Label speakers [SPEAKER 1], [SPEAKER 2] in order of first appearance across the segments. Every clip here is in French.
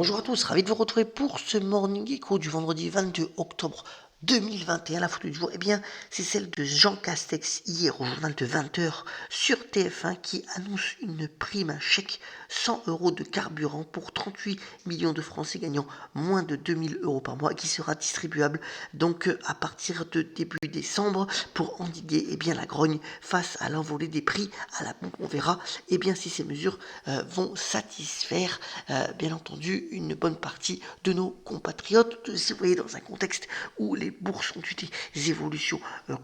[SPEAKER 1] Bonjour à tous, ravi de vous retrouver pour ce Morning Echo du vendredi 22 octobre 2021. La photo du jour, c'est celle de Jean Castex hier au journal de 20h sur TF1 qui annonce une prime, un chèque 100 euros de carburant pour 38 millions de Français gagnant moins de 2000 euros par mois qui sera distribuable donc à partir de début décembre pour endiguer la grogne face à l'envolée des prix à la pompe. On verra si ces mesures vont satisfaire bien entendu une bonne partie de nos compatriotes. Si vous voyez, dans un contexte où les bourses ont eu des évolutions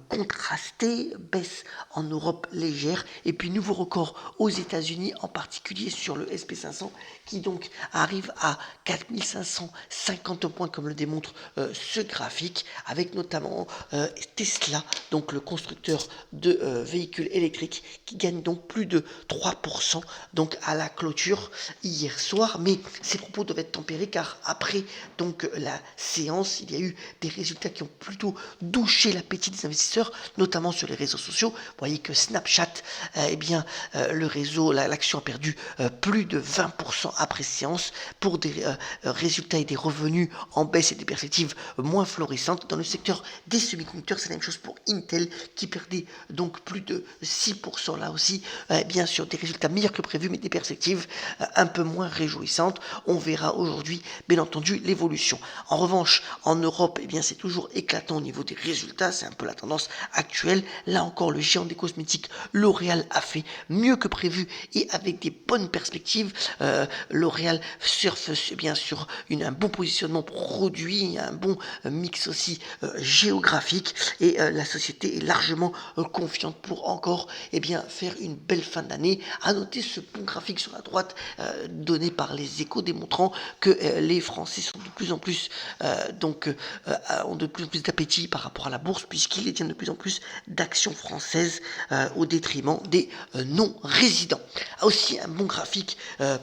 [SPEAKER 1] contrastées, baisse en Europe légère, et puis nouveau record aux États-Unis, en particulier sur le SP500 qui donc arrive à 4550 points comme le démontre ce graphique, avec notamment Tesla, donc le constructeur de véhicules électriques, qui gagne donc plus de 3% donc à la clôture hier soir. Mais ces propos doivent être tempérés car après donc la séance, il y a eu des résultats qui ont plutôt douché l'appétit des investisseurs, notamment sur les réseaux sociaux. Vous voyez que Snapchat, le réseau, l'action a perdu plus de 20% après séance pour des résultats et des revenus en baisse et des perspectives moins florissantes. Dans le secteur des semi-conducteurs, c'est la même chose pour Intel qui perdait donc plus de 6% là aussi, bien sûr des résultats meilleurs que prévu, mais des perspectives un peu moins réjouissantes. On verra aujourd'hui, bien entendu, l'évolution. En revanche, en Europe, c'est toujours éclatant au niveau des résultats, c'est un peu la tendance actuelle. Là encore, le géant des cosmétiques L'Oréal a fait mieux que prévu et avec des bonnes perspectives. L'Oréal surfe bien sur un bon positionnement produit, un bon mix aussi géographique, et la société est largement confiante pour encore faire une belle fin d'année. À noter ce bon graphique sur la droite donné par les Échos, démontrant que les Français sont de plus en plus ont de plus en plus d'appétit par rapport à la bourse, puisqu'ils détiennent de plus en plus d'actions françaises au détriment des non-résidents. Aussi un bon graphique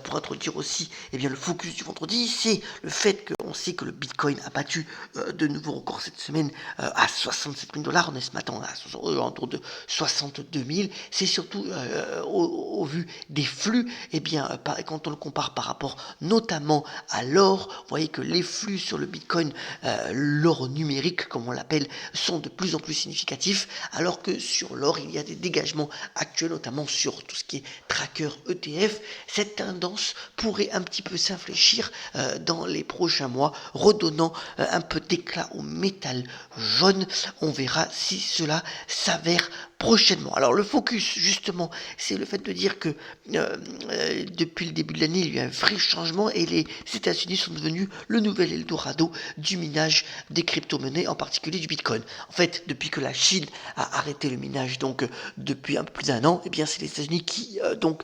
[SPEAKER 1] pour introduire aussi le focus du vendredi, c'est le fait qu'on sait que le Bitcoin a battu de nouveaux records cette semaine à 67 000 $. On est ce matin autour de 62 000. C'est surtout au vu des flux, quand on le compare par rapport notamment à l'or, vous voyez que les flux sur le Bitcoin, l'or numérique comme on l'appelle, sont de plus en plus significatifs, alors que sur l'or il y a des dégagements actuels, notamment sur tout ce qui est tracker ETF. Cette tendance pourrait un petit peu s'infléchir dans les prochains mois, redonnant un peu d'éclat au métal jaune. On verra si cela s'avère prochainement. Alors le focus justement, c'est le fait de dire que depuis le début de l'année, il y a eu un vrai changement et les États-Unis sont devenus le nouvel Eldorado du minage des crypto-monnaies, en particulier du Bitcoin. En fait, depuis que la Chine a arrêté le minage, donc depuis un peu plus d'un an, c'est les États-Unis qui ont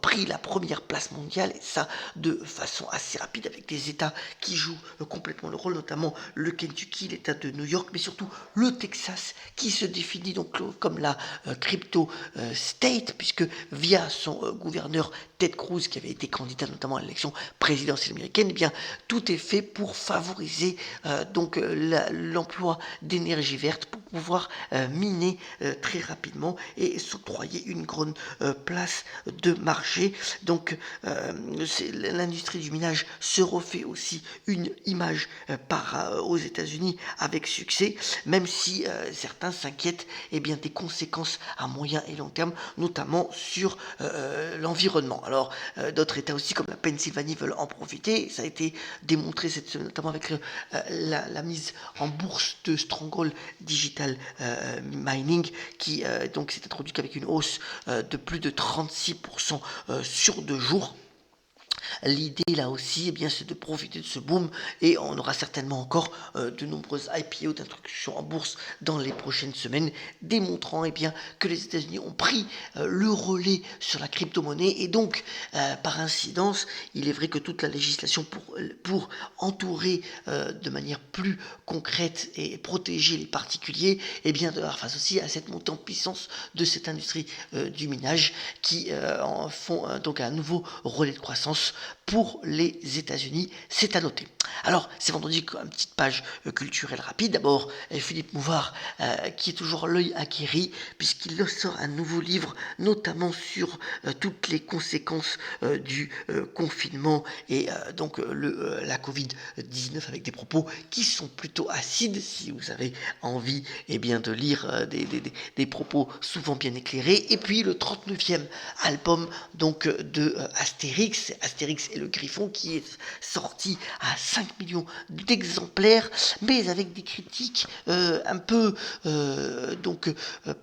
[SPEAKER 1] pris la première place mondiale, et ça de façon assez rapide, avec des États qui jouent complètement le rôle, notamment le Kentucky, l'État de New York, mais surtout le Texas, qui se définit donc comme la crypto state, puisque via son gouverneur Ted Cruz, qui avait été candidat notamment à l'élection présidentielle américaine, tout est fait pour favoriser l'emploi d'énergie verte, pour pouvoir miner très rapidement et s'octroyer une grande place de marché. Donc l'industrie du minage se refait aussi une image aux États-Unis avec succès, même si certains s'inquiètent des conséquences à moyen et long terme, notamment sur l'environnement. Alors d'autres États aussi, comme la Pennsylvanie, veulent en profiter. Ça a été démontré cette semaine, notamment avec la mise en bourse de Stronghold Digital Mining, qui donc s'est introduit avec une hausse de plus de 36% sur 2 jours. L'idée là aussi, c'est de profiter de ce boom, et on aura certainement encore de nombreuses IPO d'introduction en bourse dans les prochaines semaines, démontrant que les États-Unis ont pris le relais sur la crypto-monnaie, et donc par incidence, il est vrai que toute la législation pour entourer de manière plus concrète et protéger les particuliers, doit faire face aussi à cette montée en puissance de cette industrie du minage, qui en font donc un nouveau relais de croissance pour les États-Unis, c'est à noter. Alors, c'est vendredi, une petite page culturelle rapide. D'abord, Philippe Mouvard, qui est toujours l'œil aguerri, puisqu'il sort un nouveau livre, notamment sur toutes les conséquences du confinement et la Covid-19, avec des propos qui sont plutôt acides, si vous avez envie de lire des propos souvent bien éclairés. Et puis le 39e album de Astérix et le Griffon, qui est sorti à 5 millions d'exemplaires, mais avec des critiques un peu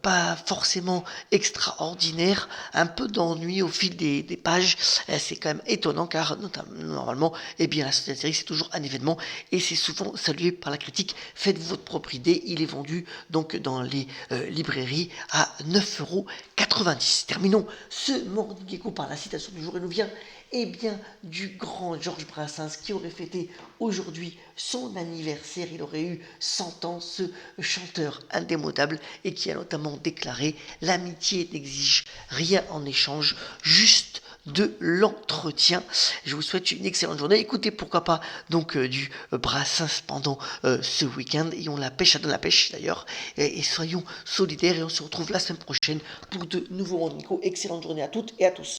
[SPEAKER 1] pas forcément extraordinaires, un peu d'ennui au fil des pages. C'est quand même étonnant, car normalement la sortie d'Astérix c'est toujours un événement et c'est souvent salué par la critique. Faites votre propre idée. Il est vendu dans les librairies à 9,90 €. Terminons ce Morning Echo par la citation du jour, et nous vient du grand Georges Brassens, qui aurait fêté aujourd'hui son anniversaire. Il aurait eu 100 ans, ce chanteur indémodable, et qui a notamment déclaré: l'amitié n'exige rien en échange, juste de l'entretien. Je vous souhaite une excellente journée. Écoutez, pourquoi pas du Brassens pendant ce week-end. Ayons la pêche, à de la pêche d'ailleurs, et soyons solidaires, et on se retrouve la semaine prochaine pour de nouveaux Morning Echo. Excellente journée à toutes et à tous.